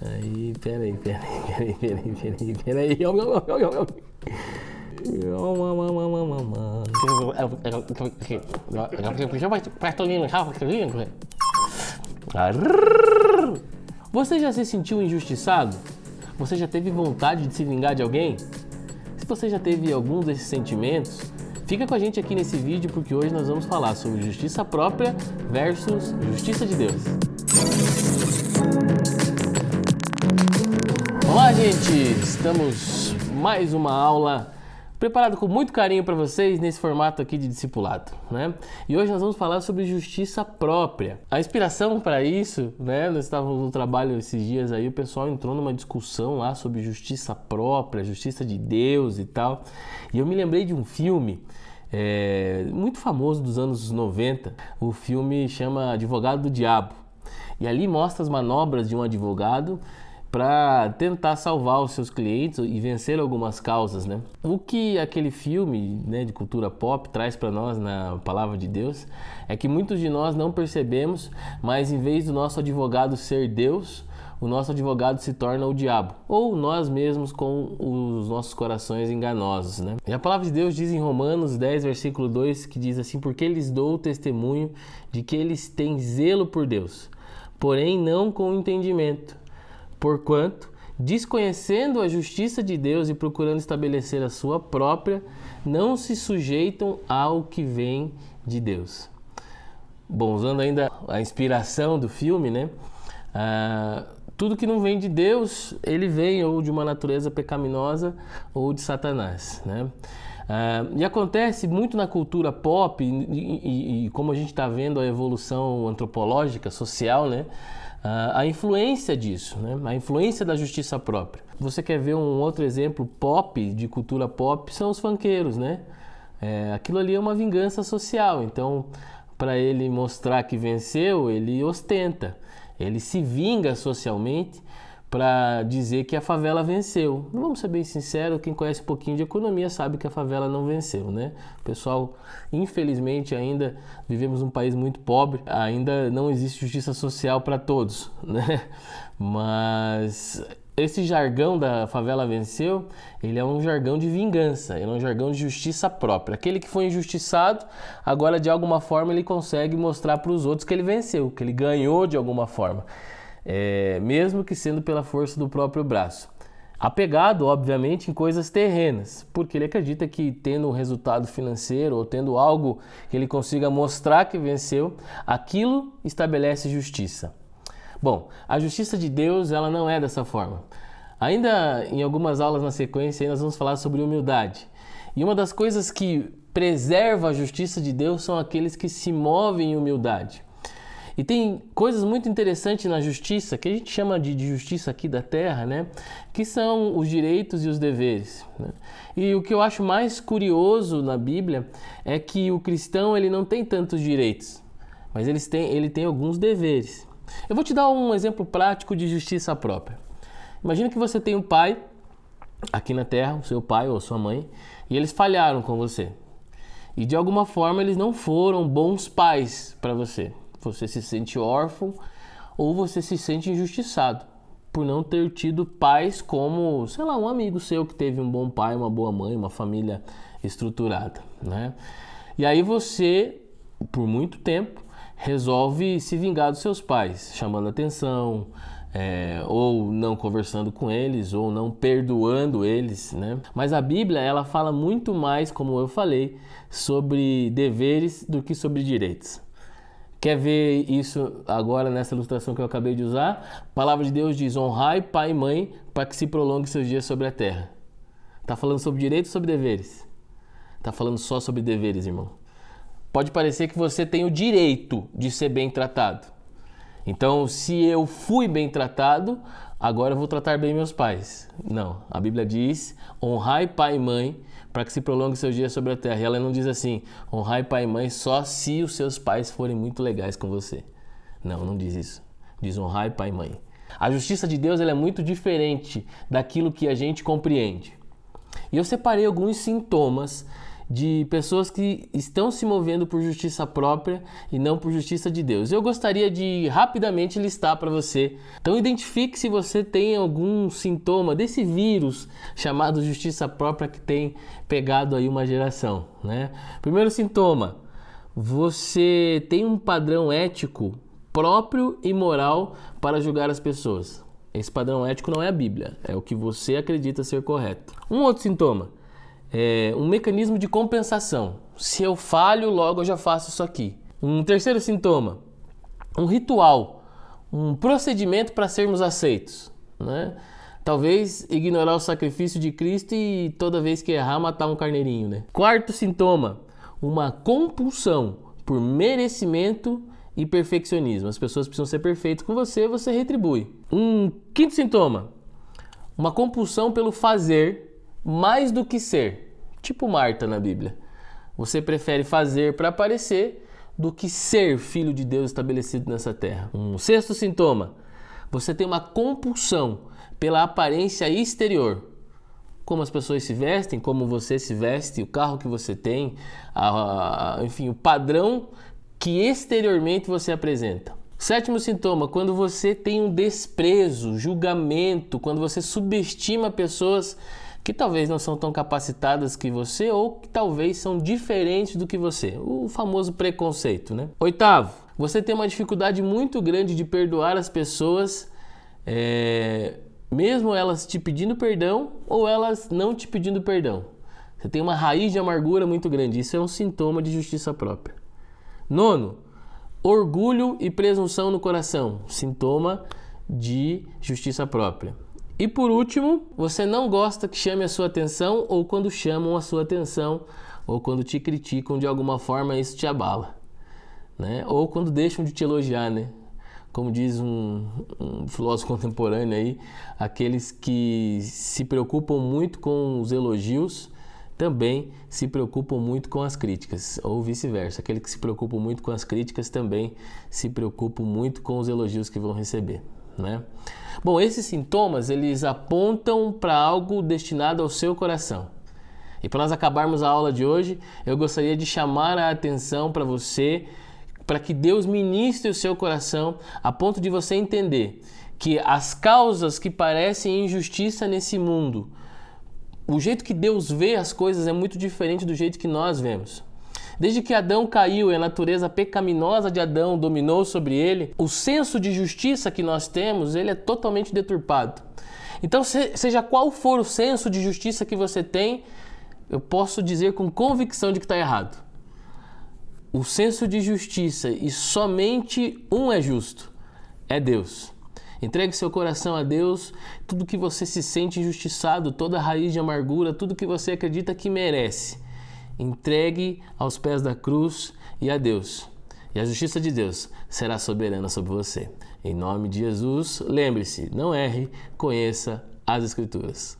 Aí, peraí. Você já se sentiu injustiçado? Você já teve vontade de se vingar de alguém? Se você já teve algum desses sentimentos, fica com a gente aqui nesse vídeo porque hoje nós vamos falar sobre justiça própria versus justiça de Deus. Olá, gente! Estamos mais uma aula preparado com muito carinho para vocês nesse formato aqui de discipulado, né? E hoje nós vamos falar sobre justiça própria. A inspiração para isso, né? Nós estávamos no trabalho esses dias aí, o pessoal entrou numa discussão lá sobre justiça própria, justiça de Deus e tal. E eu me lembrei de um filme muito famoso dos anos 90. O filme chama Advogado do Diabo. E ali mostra as manobras de um advogado para tentar salvar os seus clientes e vencer algumas causas, né? O que aquele filme, né, de cultura pop traz para nós na palavra de Deus é que muitos de nós não percebemos, mas em vez do nosso advogado ser Deus, o nosso advogado se torna o diabo, ou nós mesmos com os nossos corações enganosos, né? E a palavra de Deus diz em Romanos 10, versículo 2, que diz assim: porque lhes dou testemunho de que eles têm zelo por Deus, porém não com entendimento. Porquanto, desconhecendo a justiça de Deus e procurando estabelecer a sua própria, não se sujeitam ao que vem de Deus. Bom, usando ainda a inspiração do filme, né? Tudo que não vem de Deus, ele vem ou de uma natureza pecaminosa ou de Satanás, né? E acontece muito na cultura pop e como a gente está vendo a evolução antropológica, social, né? A influência disso, né? A influência da justiça própria. Você quer ver um outro exemplo pop, de cultura pop, são os funkeiros, né? Aquilo ali é uma vingança social, então para ele mostrar que venceu, ele ostenta, ele se vinga socialmente para dizer que a favela venceu. Vamos ser bem sinceros, quem conhece um pouquinho de economia sabe que a favela não venceu, né? Pessoal, infelizmente ainda vivemos num país muito pobre, ainda não existe justiça social para todos, né? Mas esse jargão da favela venceu, ele é um jargão de vingança, ele é um jargão de justiça própria. Aquele que foi injustiçado, agora de alguma forma ele consegue mostrar para os outros que ele venceu, que ele ganhou de alguma forma. Mesmo que sendo pela força do próprio braço. Apegado, obviamente, em coisas terrenas, porque ele acredita que tendo um resultado financeiro ou tendo algo que ele consiga mostrar que venceu, aquilo estabelece justiça. Bom, a justiça de Deus, ela não é dessa forma. Ainda em algumas aulas na sequência, nós vamos falar sobre humildade. E uma das coisas que preserva a justiça de Deus são aqueles que se movem em humildade. E tem coisas muito interessantes na justiça, que a gente chama de justiça aqui da terra, né? Que são os direitos e os deveres, né? E o que eu acho mais curioso na Bíblia é que o cristão ele não tem tantos direitos, mas ele tem alguns deveres. Eu vou te dar um exemplo prático de justiça própria. Imagina que você tem um pai aqui na terra, o seu pai ou sua mãe, e eles falharam com você. E de alguma forma eles não foram bons pais para você. Você se sente órfão ou você se sente injustiçado por não ter tido pais como, sei lá, um amigo seu que teve um bom pai, uma boa mãe, uma família estruturada, né? E aí você, por muito tempo, resolve se vingar dos seus pais, chamando atenção, ou não conversando com eles, ou não perdoando eles, né? Mas a Bíblia, ela fala muito mais, como eu falei, sobre deveres do que sobre direitos. Quer ver isso agora nessa ilustração que eu acabei de usar? A palavra de Deus diz: honrai pai e mãe para que se prolongue seus dias sobre a terra. Está falando sobre direitos ou sobre deveres? Está falando só sobre deveres, irmão. Pode parecer que você tem o direito de ser bem tratado. Então, se eu fui bem tratado, agora eu vou tratar bem meus pais. Não, a Bíblia diz: honrai pai e mãe para que se prolongue seus dias sobre a terra. E ela não diz assim: honrai pai e mãe só se os seus pais forem muito legais com você. Não, não diz isso. Diz honrai pai e mãe. A justiça de Deus ela é muito diferente daquilo que a gente compreende. E eu separei alguns sintomas de pessoas que estão se movendo por justiça própria e não por justiça de Deus. Eu gostaria de rapidamente listar para você. Então identifique se você tem algum sintoma desse vírus chamado justiça própria que tem pegado aí uma geração, né? Primeiro sintoma: você tem um padrão ético próprio e moral para julgar as pessoas. Esse padrão ético não é a Bíblia, é o que você acredita ser correto. Um outro sintoma é um mecanismo de compensação. Se eu falho, logo eu já faço isso aqui. Um terceiro sintoma: um ritual, um procedimento para sermos aceitos, né? Talvez ignorar o sacrifício de Cristo e toda vez que errar matar um carneirinho, né? Quarto sintoma: uma compulsão por merecimento e perfeccionismo. As pessoas precisam ser perfeitas com você, você retribui. Um quinto sintoma: uma compulsão pelo fazer mais do que ser. Tipo Marta na Bíblia. Você prefere fazer para aparecer do que ser filho de Deus estabelecido nessa terra. Um sexto sintoma: você tem uma compulsão pela aparência exterior. Como as pessoas se vestem, como você se veste, o carro que você tem, enfim, o padrão que exteriormente você apresenta. Sétimo sintoma: quando você tem um desprezo, julgamento, quando você subestima pessoas que talvez não são tão capacitadas que você ou que talvez são diferentes do que você. O famoso preconceito, né? Oitavo: você tem uma dificuldade muito grande de perdoar as pessoas, mesmo elas te pedindo perdão ou elas não te pedindo perdão. Você tem uma raiz de amargura muito grande. Isso é um sintoma de justiça própria. Nono: orgulho e presunção no coração. Sintoma de justiça própria. E por último, você não gosta que chame a sua atenção, ou quando chamam a sua atenção, ou quando te criticam de alguma forma, isso te abala, né? Ou quando deixam de te elogiar, né? Como diz um filósofo contemporâneo aí, aqueles que se preocupam muito com os elogios também se preocupam muito com as críticas, ou vice-versa. Aqueles que se preocupam muito com as críticas também se preocupam muito com os elogios que vão receber, né? Bom, esses sintomas, eles apontam para algo destinado ao seu coração. E para nós acabarmos a aula de hoje, eu gostaria de chamar a atenção para você, para que Deus ministre o seu coração a ponto de você entender que as causas que parecem injustiça nesse mundo, o jeito que Deus vê as coisas é muito diferente do jeito que nós vemos. Desde que Adão caiu e a natureza pecaminosa de Adão dominou sobre ele, o senso de justiça que nós temos, ele é totalmente deturpado. Então, seja qual for o senso de justiça que você tem, eu posso dizer com convicção de que está errado. O senso de justiça, e somente um é justo, é Deus. Entregue seu coração a Deus, tudo que você se sente injustiçado, toda a raiz de amargura, tudo que você acredita que merece. Entregue aos pés da cruz e a Deus. E a justiça de Deus será soberana sobre você. Em nome de Jesus, lembre-se, não erre, conheça as Escrituras.